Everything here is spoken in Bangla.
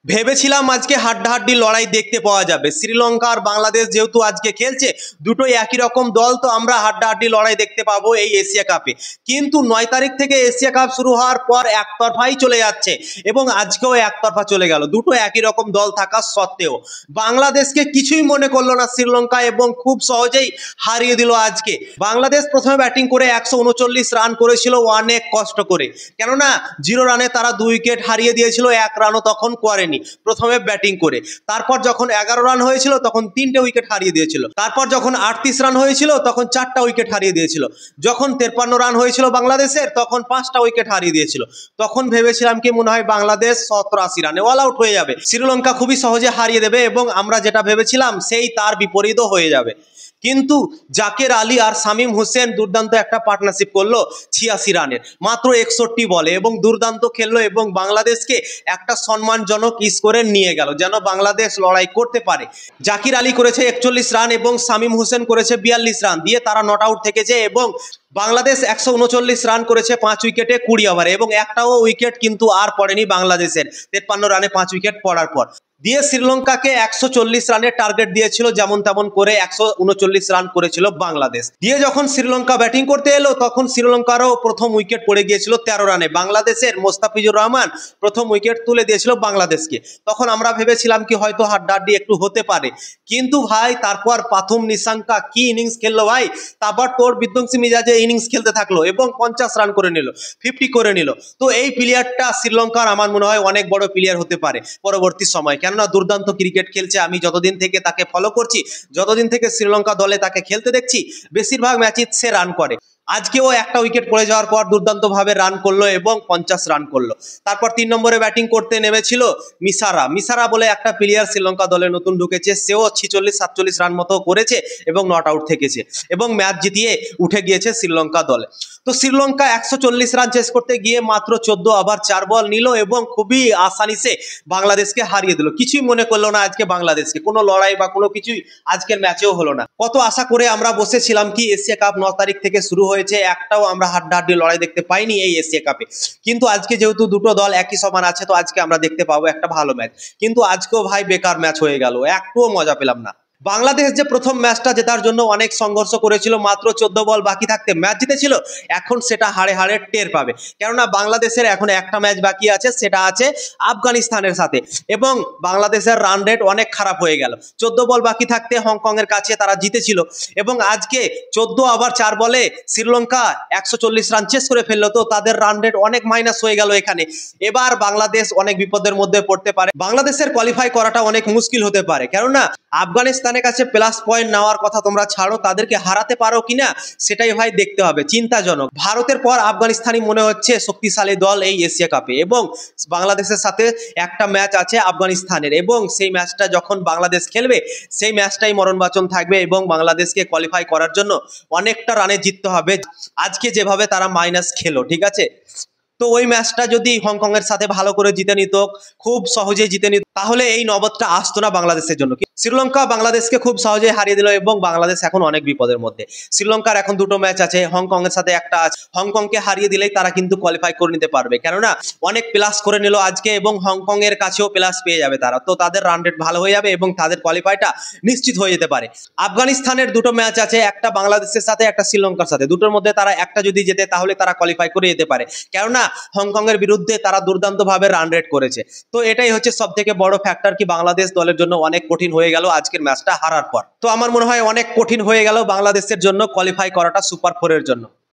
ভেবেছিলাম আজকে হাড্ডাহাড্ডি লড়াই দেখতে পাওয়া যাবে। শ্রীলঙ্কা আর বাংলাদেশ যেহেতু আজকে খেলছে, দুটোই একই রকম দল, তো আমরা হাড্ডাহাড্ডি লড়াই দেখতে পাবো এই এশিয়া কাপে। কিন্তু 9 তারিখ থেকে এশিয়া কাপ শুরু হওয়ার পর একতরফাই চলে যাচ্ছে এবং আজকেও একতরফা চলে গেল, দুটো একই রকম দল থাকা সত্ত্বেও। বাংলাদেশকে কিছুই মনে করলো না শ্রীলঙ্কা এবং খুব সহজেই হারিয়ে দিল আজকে। বাংলাদেশ প্রথমে ব্যাটিং করে 139 রান করেছিল অনেক কষ্ট করে, কেননা 0 রানে তারা 2 উইকেট হারিয়ে দিয়েছিল, 1 রানও তখন করেনি প্রথমে ব্যাটিং করে। তারপর যখন 11 রান হয়েছিল তখন 3টে উইকেট হারিয়ে দিয়েছিল। তারপর যখন 38 রান হয়েছিল তখন 4টা উইকেট হারিয়ে দিয়েছিল। যখন 53 রান হয়েছিল বাংলাদেশের তখন 5টা উইকেট হারিয়ে দিয়েছিল। তখন ভেবেছিলাম কি মনে হয় বাংলাদেশ 87 রানে অল আউট হয়ে যাবে, শ্রীলঙ্কা খুবই সহজে হারিয়ে দেবে এবং আমরা যেটা ভেবেছিলাম সেই তার বিপরীতও হয়ে যাবে। কিন্তু জাকের আলী আর শামীম হোসেন দুর্দান্ত একটা পার্টনারশিপ করলো 86 রানের মাত্র 61 বলে এবং দুর্দান্ত খেললো এবং বাংলাদেশকে একটা সম্মানজনক স্কোরে নিয়ে গেল, যেন বাংলাদেশ লড়াই করতে পারে। জাকির আলী করেছে 41 রান এবং শামীম হোসেন করেছে 42 রান, দিয়ে তারা নট আউট থেকেছে এবং বাংলাদেশ 139 রান করেছে 5 উইকেটে 20 ওভারে এবং একটাও উইকেট কিন্তু আর পড়েনি বাংলাদেশের 53 রানে 5 উইকেট পড়ার পর। দিয়ে শ্রীলঙ্কাকে 140 রানের টার্গেট দিয়েছিল, যেমন তেমন করে 139 রান করেছিল বাংলাদেশ। দিয়ে যখন শ্রীলঙ্কা ব্যাটিং করতে এলো তখন শ্রীলঙ্কারও প্রথম উইকেট পড়ে গিয়েছিল 13 রানে। বাংলাদেশের মোস্তাফিজুর রহমান প্রথম উইকেট তুলে দিয়েছিল বাংলাদেশকে। তখন আমরা ভেবেছিলাম কি হয়তো হাড্ডাহাড্ডি একটু হতে পারে, কিন্তু ভাই তারপর প্রথম নিশাঙ্কা কি ইনিংস খেললো ভাই। তারপর তোর বিধ্বংসী মিজাজে ইনিংস খেলতে থাকলো এবং 50 রান করে নিল, 50 করে নিল। তো এই প্লেয়ারটা শ্রীলঙ্কার আমার মনে হয় অনেক বড় প্লেয়ার হতে পারে পরবর্তী সময়, কেননা দুর্দান্ত ক্রিকেট খেলছে। আমি যতদিন থেকে তাকে ফলো করছি, যতদিন থেকে শ্রীলঙ্কা দলে তাকে খেলতে দেখছি, বেশিরভাগ ম্যাচই সে রান করে। আজকেও একটা উইকেট পড়ে যাওয়ার পর দুর্দান্তভাবে রান করলো এবং 50 রান করলো। তারপর 3 নম্বরে ব্যাটিং করতে নেমেছিল মিসারা বলে একটা প্লেয়ার শ্রীলঙ্কা দলে নতুন ঢুকেছে, সেও 46-47 রান মতো করেছে এবং নট আউট থেকেছে এবং ম্যাচ জিতিয়ে উঠে গিয়েছে শ্রীলঙ্কা দলে। তো শ্রীলঙ্কা 140 রান চেস করতে গিয়ে মাত্র 14 ওভার 4 বল নিল এবং খুবই আসানিসে বাংলাদেশকে হারিয়ে দিল। কিছুই মনে করলো না আজকে বাংলাদেশকে, কোনো লড়াই বা কোনো কিছুই আজকের ম্যাচেও হলো না। কত আশা করে আমরা বসেছিলাম কি এশিয়া কাপ 9 তারিখ থেকে শুরু হয়েছে, একটাও আমরা হাড্ডাহাড্ডি লড়াই দেখতে পাইনি এই এশিয়া কাপে। কিন্তু আজকে যেহেতু দুটো দল একই সমান আছে, তো আজকে আমরা দেখতে পাবো একটা ভালো ম্যাচ। কিন্তু আজকেও ভাই বেকার ম্যাচ হয়ে গেল, একটুও মজা পেলাম না। বাংলাদেশ যে প্রথম ম্যাচটা জেতার জন্য অনেক সংঘর্ষ করেছিল, মাত্র 14 বল বাকি থাকতে ম্যাচ জিতেছিল, এখন সেটা হাড়ে হাড়ে টের পাবে। কেননা বাংলাদেশের এখন একটা ম্যাচ বাকি আছে, সেটা আছে আফগানিস্তানের সাথে এবং বাংলাদেশের রান রেট অনেক খারাপ হয়ে গেল। 14 বল বাকি থাকতে হংকং এর কাছে তারা জিতেছিল এবং আজকে 14 ওভার 4 বলে শ্রীলঙ্কা 140 রান চেস করে ফেললো, তো তাদের রান রেট অনেক মাইনাস হয়ে গেল এখানে। এবার বাংলাদেশ অনেক বিপদের মধ্যে পড়তে পারে, বাংলাদেশের কোয়ালিফাই করাটা অনেক মুশকিল হতে পারে। কেননা আফগানিস্তানের কাছে প্লাস পয়েন্ট নেওয়ার কথা তোমরা ছাড়ো, তাদেরকে হারাতে পারো কিনা সেটাই ভাই দেখতে হবে। চিন্তাজনক। ভারতের পর আফগানিস্তানই মনে হচ্ছে শক্তিশালী দল এই এশিয়া কাপে এবং বাংলাদেশের সাথে একটা ম্যাচ আছে আফগানিস্তানের এবং সেই ম্যাচটা যখন বাংলাদেশ খেলবে সেই ম্যাচটাই মরণবাচন থাকবে এবং বাংলাদেশকে কোয়ালিফাই করার জন্য অনেকটা রানে জিততে হবে। আজকে যেভাবে তারা মাইনাস খেলো, ঠিক আছে, তো ওই ম্যাচটা যদি হংকং এর সাথে ভালো করে জিতে নিত, খুব সহজেই জিতে নিত, তাহলে এই নবদটা আসতো না বাংলাদেশের জন্য। শ্রীলঙ্কা বাংলাদেশকে খুব সহজেই হারিয়ে দিল এবং বাংলাদেশ এখন অনেক বিপদের মধ্যে। শ্রীলঙ্কার এখন দুটো ম্যাচ আছে, হংকং এর সাথে একটা আছে। হংকংকে হারিয়ে দিলেই তারা কিন্তু কোয়ালিফাই করে নিতে পারবে, কেননা অনেক প্লাস করে নিল আজকে এবং হংকং এর কাছেও প্লাস পেয়ে যাবে তারা, তো তাদের রান রেট ভালো হয়ে যাবে এবং তাদের কোয়ালিফাইটা নিশ্চিত হয়ে যেতে পারে। আফগানিস্তানের দুটো ম্যাচ আছে, একটা বাংলাদেশের সাথে একটা শ্রীলঙ্কার সাথে, দুটোর মধ্যে তারা একটা যদি জেতে তাহলে তারা কোয়ালিফাই করে যেতে পারে, কেননা হংকং এর বিরুদ্ধে তারা দুর্দান্ত ভাবে রান রেট করেছে। তো এটাই হচ্ছে সব থেকে বড় ফ্যাক্টর কি বাংলাদেশ দলের জন্য অনেক কঠিন হয়ে গেল আজকের ম্যাচটা হারার পর। তো আমার মনে হয় অনেক কঠিন হয়ে গেল বাংলাদেশের জন্য কোয়ালিফাই করাটা সুপার 4 এর জন্য।